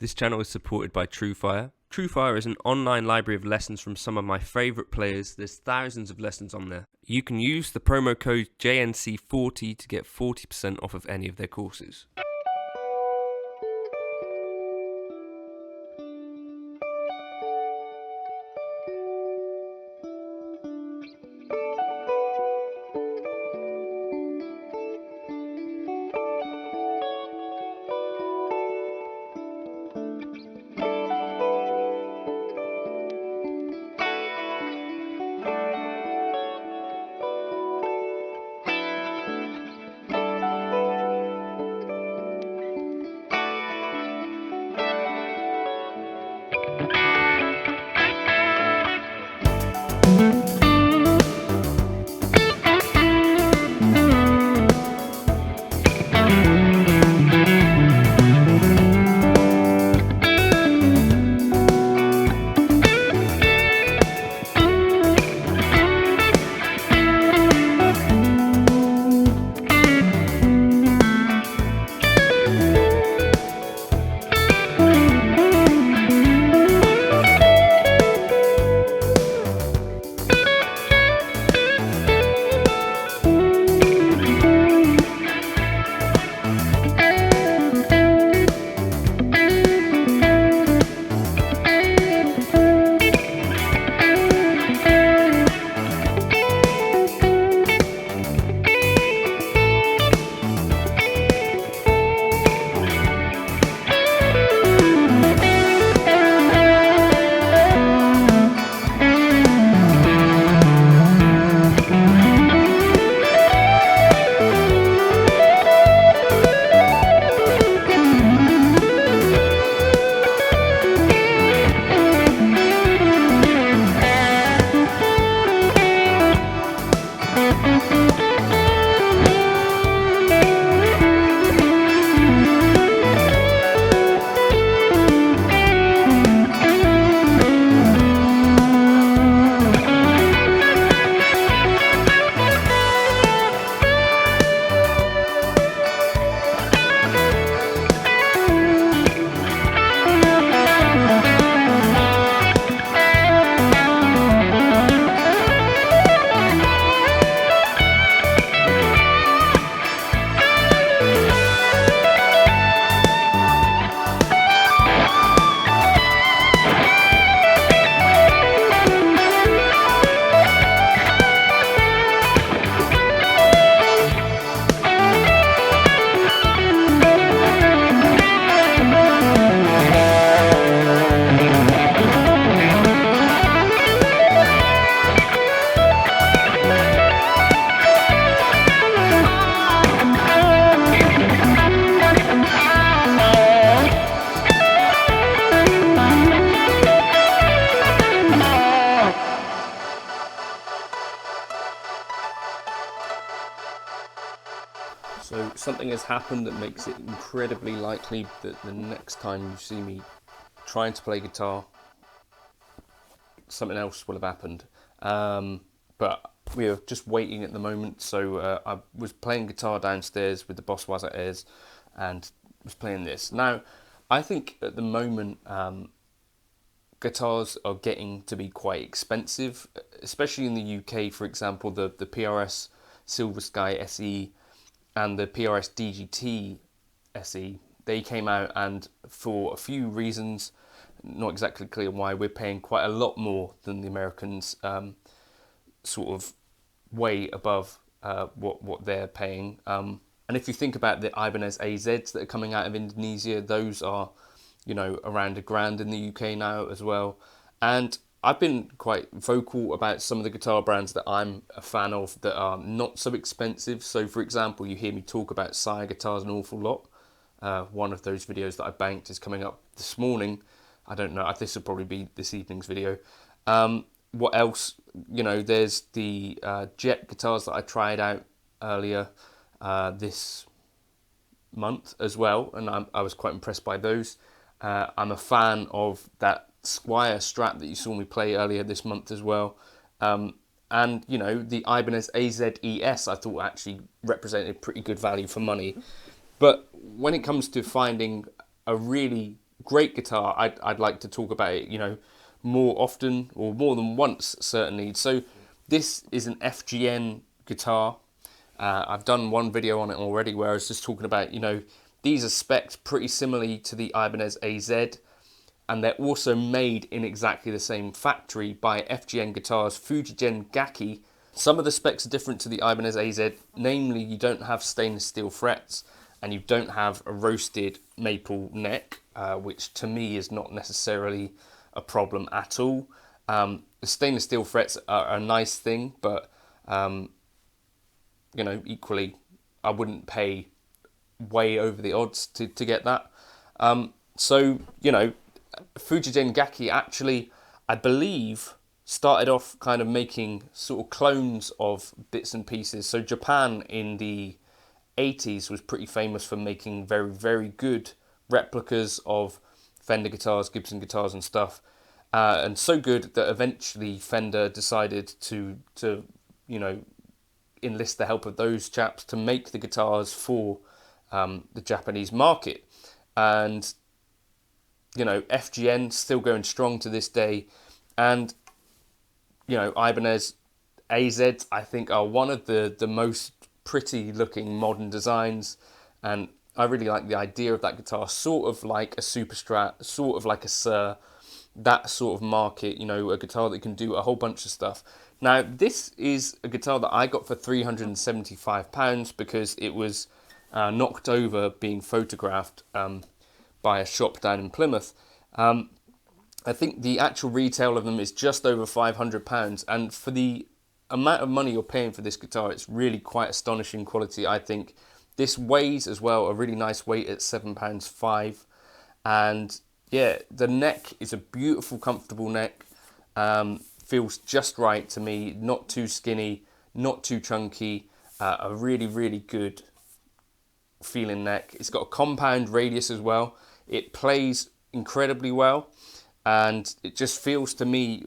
This channel is supported by TrueFire. TrueFire is an online library of lessons from some of my favourite players. There's thousands of lessons on there. You can use the promo code JNC40 to get 40% off of any of their courses. So something has happened that makes it incredibly likely that the next time you see me trying to play guitar, something else will have happened. But we are just waiting at the moment. So I was playing guitar downstairs with the Boss Wazza Airs and was playing this. Now, I think at the moment guitars are getting to be quite expensive, especially in the UK. For example, the PRS Silver Sky SE and the PRS DGT SE, they came out, and for a few reasons, not exactly clear why, we're paying quite a lot more than the Americans, sort of way above what they're paying. And if you think about the Ibanez AZs that are coming out of Indonesia, those are, you know, around $1,000 in the UK now as well. And I've been quite vocal about some of the guitar brands that I'm a fan of that are not so expensive. So, for example, you hear me talk about Sire guitars an awful lot. One of those videos that I banked is coming up this morning. I don't know, this will probably be this evening's video. What else? You know, there's the Jet guitars that I tried out earlier this month as well, and I was quite impressed by those. I'm a fan of that Squire Strat that you saw me play earlier this month as well. And, you know, the Ibanez AZES I thought actually represented pretty good value for money. But when it comes to finding a really great guitar. I'd like to talk about it, you know, more often or more than once certainly. So this is an FGN guitar. I've done one video on it already where I was just talking about, you know, these are spec'd pretty similarly to the Ibanez AZ, and they're also made in exactly the same factory by FGN Guitars Fujigen Gaki. Some of the specs are different to the Ibanez AZ, namely you don't have stainless steel frets and you don't have a roasted maple neck, which to me is not necessarily a problem at all. The stainless steel frets are a nice thing, but you know, equally, I wouldn't pay way over the odds to get that. So, you know, Fujigen Gaki actually, I believe, started off kind of making sort of clones of bits and pieces. So Japan in the 80s was pretty famous for making very, very good replicas of Fender guitars, Gibson guitars and stuff. And so good that eventually Fender decided to you know, enlist the help of those chaps to make the guitars for the Japanese market. And, you know, FGN still going strong to this day. And, you know, Ibanez AZ, I think, are one of the most pretty looking modern designs. And I really like the idea of that guitar, sort of like a Super Strat, sort of like a Sir, that sort of market, you know, a guitar that can do a whole bunch of stuff. Now, this is a guitar that I got for £375 because it was knocked over being photographed by a shop down in Plymouth. I think the actual retail of them is just over £500, and for the amount of money you're paying for this guitar, it's really quite astonishing quality, I think. This weighs as well a really nice weight at £7.5, and yeah, the neck is a beautiful, comfortable neck. Feels just right to me, not too skinny, not too chunky, a really, really good feeling neck. It's got a compound radius as well. It plays incredibly well, and it just feels to me,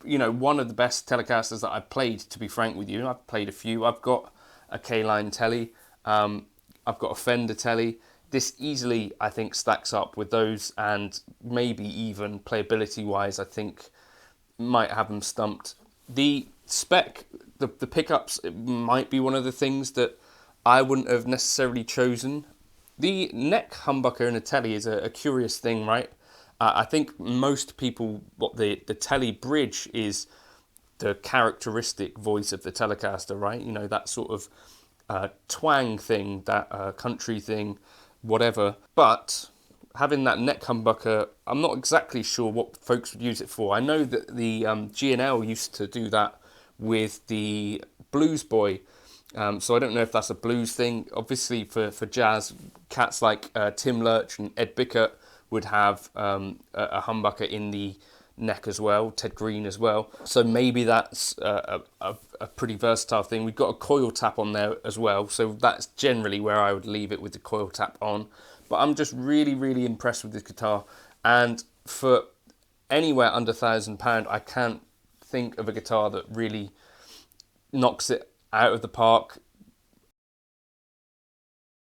you know, one of the best Telecasters that I've played, to be frank with you. I've played a few. I've got a K-Line Tele, I've got a Fender Tele. This easily, I think, stacks up with those, and maybe even playability-wise, I think might have them stumped. The spec, the pickups, it might be one of the things that I wouldn't have necessarily chosen. The neck humbucker in a Tele is a curious thing, right? I think most people, what the Tele bridge is the characteristic voice of the Telecaster, right? You know, that sort of twang thing, that country thing, whatever. But having that neck humbucker, I'm not exactly sure what folks would use it for. I know that the G&L used to do that with the Blues Boy, so I don't know if that's a blues thing. Obviously for jazz, cats like Tim Lurch and Ed Bickert would have a humbucker in the neck as well, Ted Green as well. So maybe that's a pretty versatile thing. We've got a coil tap on there as well, so that's generally where I would leave it, with the coil tap on. But I'm just really, really impressed with this guitar. And for anywhere under £1,000, I can't think of a guitar that really knocks it out of the park.